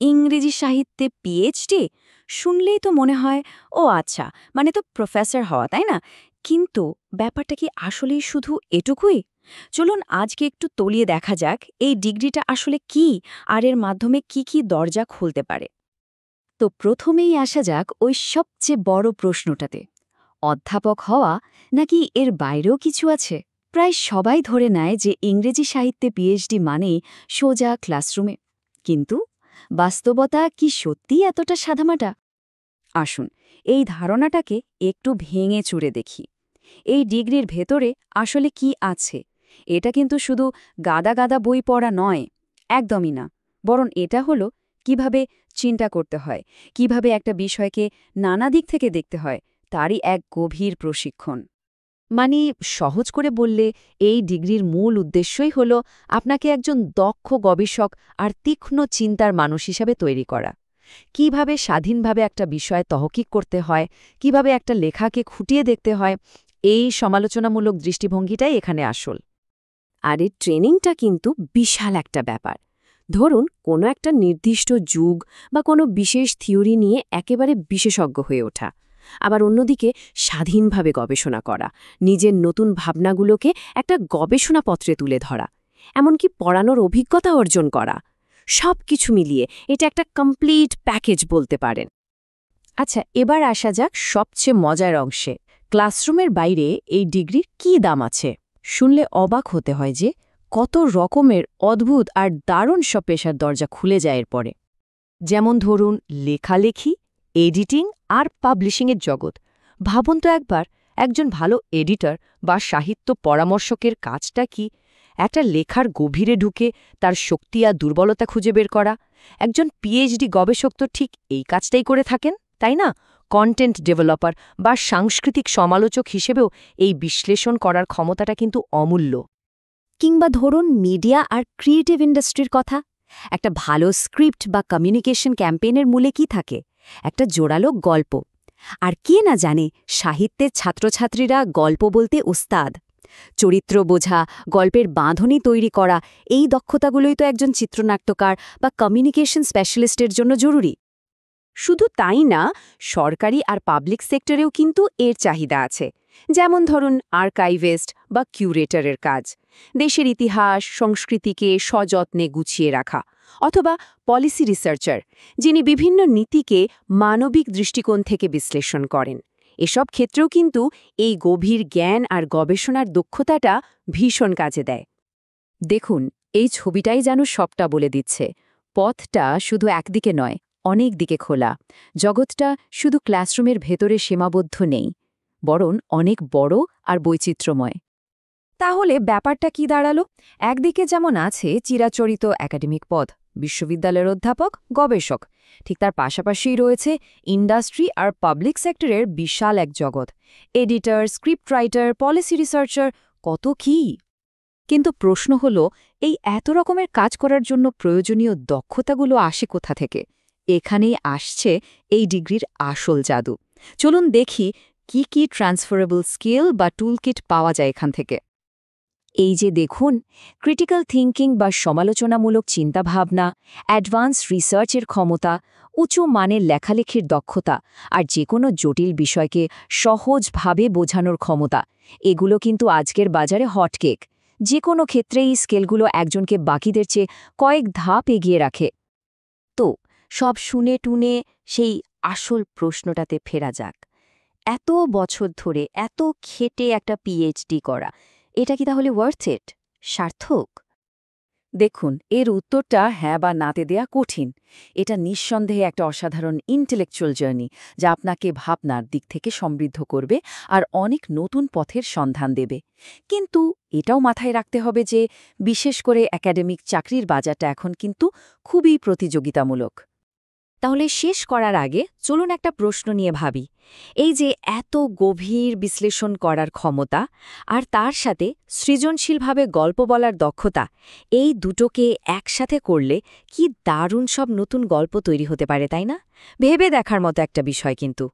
ইংরেজি সাহিত্যে পিএইচডি শুনলেই তো মনে হয় ও আচ্ছা, মানে তো প্রফেসর হওয়া, তাই না? কিন্তু ব্যাপারটা কি আসলেই শুধু এটুকুই? চলুন আজকে একটু তলিয়ে দেখা যাক এই ডিগ্রিটা আসলে কি, আর এর মাধ্যমে কি কি দরজা খুলতে পারে। তো প্রথমেই আসা যাক ওই সবচেয়ে বড় প্রশ্নটাতে, অধ্যাপক হওয়া নাকি এর বাইরেও কিছু আছে? প্রায় সবাই ধরে নেয় যে ইংরেজি সাহিত্যে পিএইচডি মানেই সোজা ক্লাসরুমে। কিন্তু বাস্তবতা কি সত্যিই এতটা সাদামাটা? আসুন এই ধারণাটাকে একটু ভেঙে চুরে দেখি। এই ডিগ্রির ভেতরে আসলে কি আছে? এটা কিন্তু শুধু গাদা গাদা বই পড়া নয়, একদমই না। বরং এটা হলো কিভাবে চিন্তা করতে হয়, কিভাবে একটা বিষয়কে নানা দিক থেকে দেখতে হয়, তারই এক গভীর প্রশিক্ষণ। মানে সহজ করে বললে এই ডিগ্রির মূল উদ্দেশ্যই হল আপনাকে একজন দক্ষ গবেষক আর তীক্ষ্ণ চিন্তার মানুষ হিসাবে তৈরি করা। কিভাবে স্বাধীনভাবে একটা বিষয় তহকিক করতে হয়, কিভাবে একটা লেখাকে খুঁটিয়ে দেখতে হয়, এই সমালোচনামূলক দৃষ্টিভঙ্গিটাই এখানে আসল। আর এই ট্রেনিংটা কিন্তু বিশাল একটা ব্যাপার। ধরুন কোনো একটা নির্দিষ্ট যুগ বা কোনো বিশেষ থিওরি নিয়ে একেবারে বিশেষজ্ঞ হয়ে ওঠা, আবার অন্যদিকে স্বাধীনভাবে গবেষণা করা, নিজের নতুন ভাবনাগুলোকে একটা গবেষণাপত্রে তুলে ধরা, এমনকি পড়ানোর অভিজ্ঞতা অর্জন করা, সব কিছু মিলিয়ে এটা একটা কমপ্লিট প্যাকেজ বলতে পারেন। আচ্ছা, এবার আসা যাক সবচেয়ে মজার অংশে, ক্লাসরুমের বাইরে এই ডিগ্রির কী দাম আছে। শুনলে অবাক হতে হয় যে কত রকমের অদ্ভুত আর দারুণ সব পেশার দরজা খুলে যায় এরপরে। যেমন ধরুন লেখালেখি, এডিটিং আর পাবলিশিংয়ের জগৎ। ভাবুন তো একবার, একজন ভালো এডিটর বা সাহিত্য পরামর্শকের কাজটা কি? একটা লেখার গভীরে ঢুকে তার শক্তি আর দুর্বলতা খুঁজে বের করা। একজন পিএইচডি গবেষক তো ঠিক এই কাজটাই করে থাকেন, তাই না? কন্টেন্ট ডেভেলপার বা সাংস্কৃতিক সমালোচক হিসেবেও এই বিশ্লেষণ করার ক্ষমতাটা কিন্তু অমূল্য। কিংবা ধরুন মিডিয়া আর ক্রিয়েটিভ ইন্ডাস্ট্রির কথা। একটা ভালো স্ক্রিপ্ট বা কমিউনিকেশন ক্যাম্পেইনের মূলে কি থাকে? একটা জোরালো গল্প। আর কে না জানে সাহিত্যের ছাত্রছাত্রীরা গল্প বলতে ওস্তাদ। চরিত্র বোঝা, গল্পের বাঁধনি তৈরি করা, এই দক্ষতাগুলোই তো একজন চিত্রনাট্যকার বা কমিউনিকেশন স্পেশালিস্টের জন্য জরুরি। শুধু তাই না, সরকারি আর পাবলিক সেক্টরেও কিন্তু এর চাহিদা আছে। যেমন ধরুন আর্কাইভিস্ট বা কিউরেটরের কাজ, দেশের ইতিহাস সংস্কৃতিকে সযত্নে গুছিয়ে রাখা, অথবা পলিসি রিসার্চার, যিনি বিভিন্ন নীতিকে মানবিক দৃষ্টিকোণ থেকে বিশ্লেষণ করেন। এসব ক্ষেত্রেও কিন্তু এই গভীর জ্ঞান আর গবেষণার দক্ষতাটা ভীষণ কাজে দেয়। দেখুন, এই ছবিটাই যেন সবটা বলে দিচ্ছে। পথটা শুধু একদিকে নয়, অনেক দিকে খোলা। জগৎটা শুধু ক্লাসরুমের ভেতরে সীমাবদ্ধ নেই, বরং অনেক বড় আর বৈচিত্র্যময়। তাহলে ব্যাপারটা কি দাঁড়ালো? একদিকে যেমন আছে চিরাচরিত একাডেমিক পদ, বিশ্ববিদ্যালয়ের অধ্যাপক, গবেষক, ঠিক তার পাশাপাশিই রয়েছে ইন্ডাস্ট্রি আর পাবলিক সেক্টরের বিশাল এক জগৎ। Editor, script writer, policy researcher, কত কি! কিন্তু প্রশ্ন হল, এই এত রকমের কাজ করার জন্য প্রয়োজনীয় দক্ষতাগুলো আসে কোথা থেকে? এখানেই আসছে এই ডিগ্রির আসল জাদু। চলুন দেখি কি কি ট্রান্সফারেবল স্কিল বা টুলকিট পাওয়া যায় এখান থেকে। এই যে দেখুন, ক্রিটিক্যাল থিঙ্কিং বা সমালোচনামূলক চিন্তাভাবনা, অ্যাডভান্স রিসার্চের ক্ষমতা, উঁচু মানের লেখালেখির দক্ষতা, আর যে কোনো জটিল বিষয়কে সহজভাবে বোঝানোর ক্ষমতা, এগুলো কিন্তু আজকের বাজারে হটকেক। যে কোনো ক্ষেত্রে এই স্কেলগুলো একজনকে বাকিদের চেয়ে কয়েক ধাপ এগিয়ে রাখে। তো সব শুনে টুনে সেই আসল প্রশ্নটাতে ফেরা যাক। এত বছর ধরে এত খেটে একটা পিএইচডি করা, এটা কি তাহলে ওয়ার্থ ইট, সার্থক? দেখুন, এর উত্তরটা হ্যাঁ বা নাতে দেয়া কঠিন। এটা নিঃসন্দেহে একটা অসাধারণ ইন্টেলেকচুয়াল জার্নি, যা আপনাকে ভাবনার দিক থেকে সমৃদ্ধ করবে আর অনেক নতুন পথের সন্ধান দেবে। কিন্তু এটাও মাথায় রাখতে হবে যে বিশেষ করে একাডেমিক চাকরির বাজারটা এখন কিন্তু খুবই প্রতিযোগিতামূলক। তাহলে শেষ করার আগে চলুন একটা প্রশ্ন নিয়ে ভাবি। এই যে এত গভীর বিশ্লেষণ করার ক্ষমতা আর তার সাথে সৃজনশীলভাবে গল্প বলার দক্ষতা, এই দুটোকে একসাথে করলে কি দারুণ সব নতুন গল্প তৈরি হতে পারে, তাই না? ভেবে দেখার মতো একটা বিষয় কিন্তু।